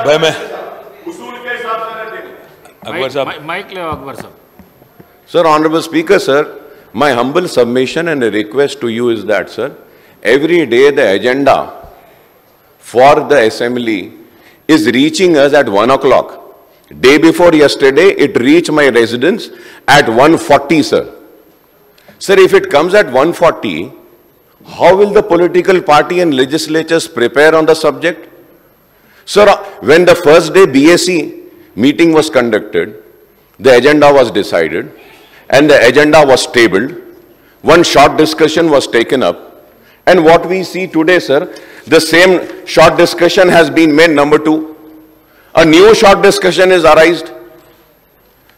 भाई मैं अकबर साहब माइक ले अकबर साहब. Sir, Honorable Speaker, sir, my humble submission and a request to you is that, sir, every day the agenda for the assembly is reaching us at 1 o'clock. Day before yesterday, it reached my residence at 1:40, sir. Sir, if it comes at 1:40, how will the political party and legislatures prepare on the subject? Sir, when the first day BSc meeting was conducted, the agenda was decided, and the agenda was tabled. One short discussion was taken up. And what we see today, sir, the same short discussion has been made number 2. A new short discussion is arised.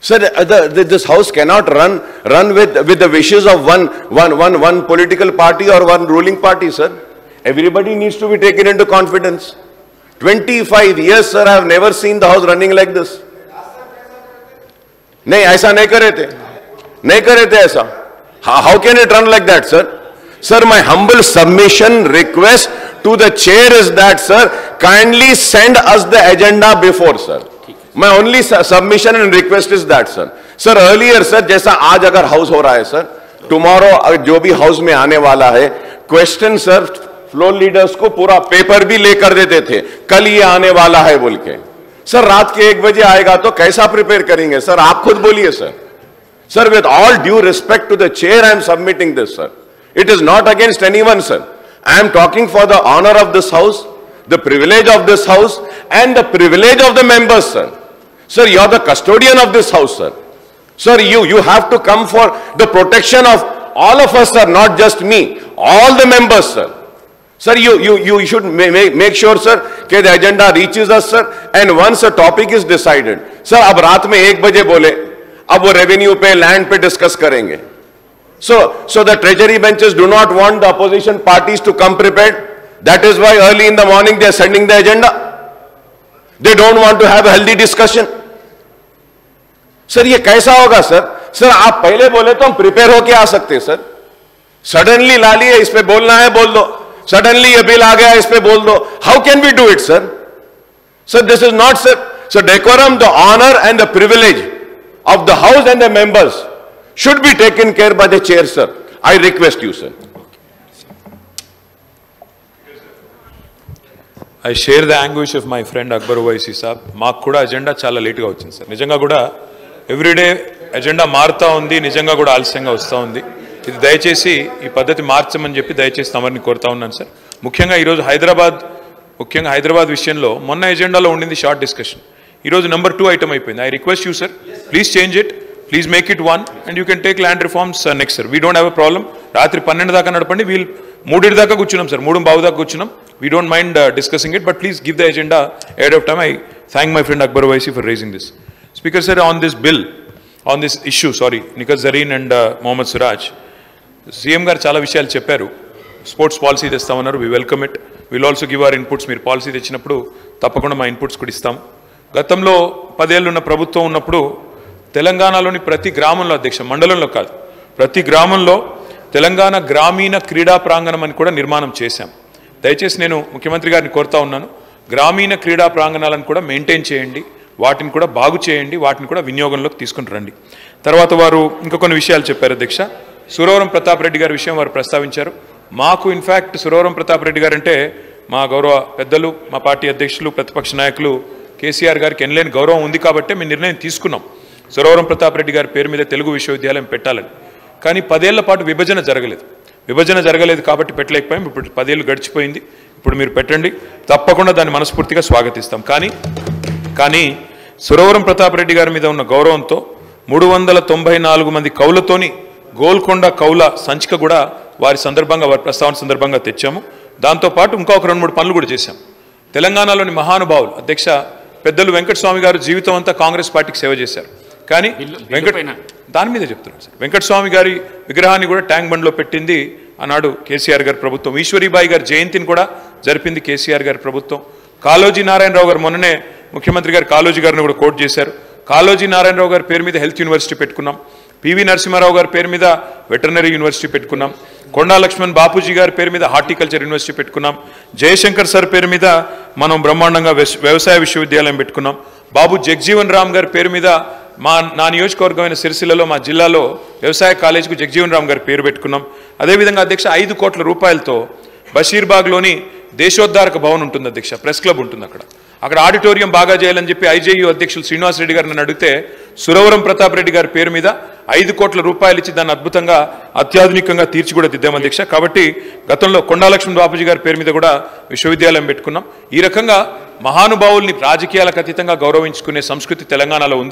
Sir, this house cannot run with the wishes of one political party or one ruling party, sir. Everybody needs to be taken into confidence. 25 years, sir, I have never seen the house running like this. नहीं ऐसा नहीं करे थे ऐसा. How can it run like that, sir? Sir, my humble submission request to the chair is that, sir, kindly send us the agenda before, sir. My only submission and request is that, sir. Sir, earlier, sir, जैसा आज अगर house हो रहा है, sir, tomorrow जो भी house में आने वाला है, क्वेश्चन, सर, फ्लोर लीडर्स को पूरा पेपर भी लेकर देते थे, कल ये आने वाला है बोल के. सर, रात के 1 बजे आएगा तो कैसा प्रिपेयर करेंगे, सर? आप खुद बोलिए, sir. Sir, with all due respect to the chair, I am submitting this, sir. It is not against anyone, sir. I am talking for the honor of this house, the privilege of this house, and the privilege of the members, sir. Sir, you are the custodian of this house, sir. Sir, you have to come for the protection of all of us, sir, not just me, all the members, sir. Sir, you should make sure, sir, that the agenda reaches us, sir, and once a topic is decided. Sir, अब रात में 1 बजे बोले, अब वो revenue पे, land पे discuss करेंगे. So the treasury benches do not want the opposition parties to come prepared. That is why early in the morning they are sending the agenda. They don't want to have a healthy discussion. Sir, ये कैसा होगा, sir? Sir, आप पहले बोले तो हम prepare होके आ सकते, सर. सडनली ला लिए, इस पे बोलना है बोल दो. सडनली ये बिल आ गया, इस पे बोल दो. How can we do it, sir? Sir, this is not, sir. So decorum, the honor and the privilege of the house and the members should be taken care by the chair, sir. I request you, sir. I share the anguish of my friend Akbar Owaisi saab. మాకు కూడా agenda చాలా లేట్గా వచ్చింది sir. నిజంగా కూడా everyday agenda మారుతూ ఉంది, నిజంగా కూడా ఆలస్యంగా వస్తూ ఉంది. ఇది దయచేసి ఈ పద్ధతి మార్చమని చెప్పి దయచేసి తమరిని కోరుతా ఉన్నాను సార్. ముఖ్యంగా ఈరోజు హైదరాబాద్ విషయంలో మొన్న ఎజెండాలో ఉండింది షార్ట్ డిస్కషన్. ఈరోజు నెంబర్ 2 ఐటమ్ అయిపోయింది. I request you sir, please change it, please make it 1 and you can take land reforms next sir. We don't have a problem. రాత్రి 12 దాకా నడపండి. వీల్ 3 దాకా కూర్చున్నాం సార్, 3:15 దాకా కూర్చున్నాం. We don't mind discussing it, but please give the agenda ahead of time. I thank my friend Akbar Owaisi for raising this. Speaker sir, on this bill, on this issue, Nikat Zareen and Mohammad Suraj, CM గారు చాలా విషయాలు చెప్పారు. Sports policy తెస్తామన్నారు. We welcome it. Will also give our inputs. మీరు policy తెచ్చినప్పుడు తప్పకుండా మా inputs కూడా ఇస్తాం. గతంలో 10 ఏళ్ళు ఉన్న ప్రభుత్వం ఉన్నప్పుడు తెలంగాణలోని ప్రతి గ్రామంలో, అధ్యక్ష, మండలంలో కాదు, ప్రతి గ్రామంలో తెలంగాణ గ్రామీణ క్రీడా ప్రాంగణం అని కూడా నిర్మాణం చేశాం. దయచేసి నేను ముఖ్యమంత్రి గారిని కోరుతా ఉన్నాను, గ్రామీణ క్రీడా ప్రాంగణాలను కూడా మెయింటైన్ చేయండి, వాటిని కూడా బాగు చేయండి, వాటిని కూడా వినియోగంలోకి తీసుకుని రండి. తర్వాత వారు ఇంకా కొన్ని విషయాలు చెప్పారు. అధ్యక్ష, సురవరం ప్రతాప్ రెడ్డి గారి విషయం వారు ప్రస్తావించారు. మాకు ఇన్ఫ్యాక్ట్ సురవరం ప్రతాప్ రెడ్డి గారు అంటే మా గౌరవ పెద్దలు, మా పార్టీ అధ్యక్షులు, ప్రతిపక్ష నాయకులు కేసీఆర్ గారికి ఎనలేని గౌరవం ఉంది కాబట్టి మేము నిర్ణయం తీసుకున్నాం సురవరం ప్రతాప్ రెడ్డి గారి పేరు మీద తెలుగు విశ్వవిద్యాలయం పెట్టాలని. కానీ 10 ఏళ్ల పాటు విభజన జరగలేదు కాబట్టి పెట్టలేకపోయాం. ఇప్పుడు 10 ఏళ్ళు గడిచిపోయింది. ఇప్పుడు మీరు పెట్టండి, తప్పకుండా దాన్ని మనస్ఫూర్తిగా స్వాగతిస్తాం. కానీ సురవరం ప్రతాప్ రెడ్డి గారి మీద ఉన్న గౌరవంతో 394 మంది కౌలతోని గోల్కొండ కౌల సంచిక కూడా వారి ప్రస్తావన సందర్భంగా తెచ్చాము. దాంతోపాటు ఇంకా ఒక 2-3 పనులు కూడా చేశాం. తెలంగాణలోని మహానుభావులు, అధ్యక్ష, పెద్దలు వెంకటస్వామి గారు జీవితం అంతా కాంగ్రెస్ పార్టీకి సేవ చేశారు. కానీ దాని మీద చెప్తున్నాను సార్, వెంకటస్వామి గారి విగ్రహాన్ని కూడా ట్యాంక్ బండ్లో పెట్టింది ఆనాడు కేసీఆర్ గారి ప్రభుత్వం. ఈశ్వరీబాయి గారి జయంతిని కూడా జరిపింది కేసీఆర్ గారి ప్రభుత్వం. కాళోజీ నారాయణరావు గారు మొన్ననే ముఖ్యమంత్రి గారు కాళోజీ గారిని కూడా కోట్ చేశారు. కాళోజీ నారాయణరావు గారి పేరు మీద హెల్త్ యూనివర్సిటీ పెట్టుకున్నాం. పివి నరసింహారావు గారి పేరు మీద వెటర్నరీ యూనివర్సిటీ పెట్టుకున్నాం. కొండా లక్ష్మణ్ బాపూజీ గారి పేరు మీద హార్టికల్చర్ యూనివర్సిటీ పెట్టుకున్నాం. జయశంకర్ సార్ పేరు మీద మనం బ్రహ్మాండంగా వ్యవసాయ విశ్వవిద్యాలయం పెట్టుకున్నాం. బాబు జగ్జీవన్ రామ్ గారి పేరు మీద నా నియోజకవర్గమైన సిరిసిల్లలో మా జిల్లాలో వ్యవసాయ కాలేజీకు జగ్జీవన్ రామ్ గారి పేరు పెట్టుకున్నాం. అదేవిధంగా అధ్యక్ష 5 కోట్ల రూపాయలతో బషీర్బాగ్లోని దేశోద్ధారక భవన్ ఉంటుంది అధ్యక్ష, ప్రెస్ క్లబ్ ఉంటుంది అక్కడ ఆడిటోరియం బాగా చేయాలని చెప్పి ఐజేయూ అధ్యక్షులు శ్రీనివాస్ రెడ్డి గారు నన్ను అడిగితే సురవరం ప్రతాప్ రెడ్డి గారి పేరు మీద 5 కోట్ల రూపాయలు ఇచ్చి దాన్ని అద్భుతంగా అత్యాధునికంగా తీర్చి కూడా దిద్దాం అధ్యక్ష. కాబట్టి గతంలో కొండాలక్ష్మణ్ బాపూజీ గారి పేరు మీద కూడా విశ్వవిద్యాలయం పెట్టుకున్నాం. ఈ రకంగా మహానుభావుల్ని రాజకీయాలకు అతీతంగా గౌరవించుకునే సంస్కృతి తెలంగాణలో ఉంది.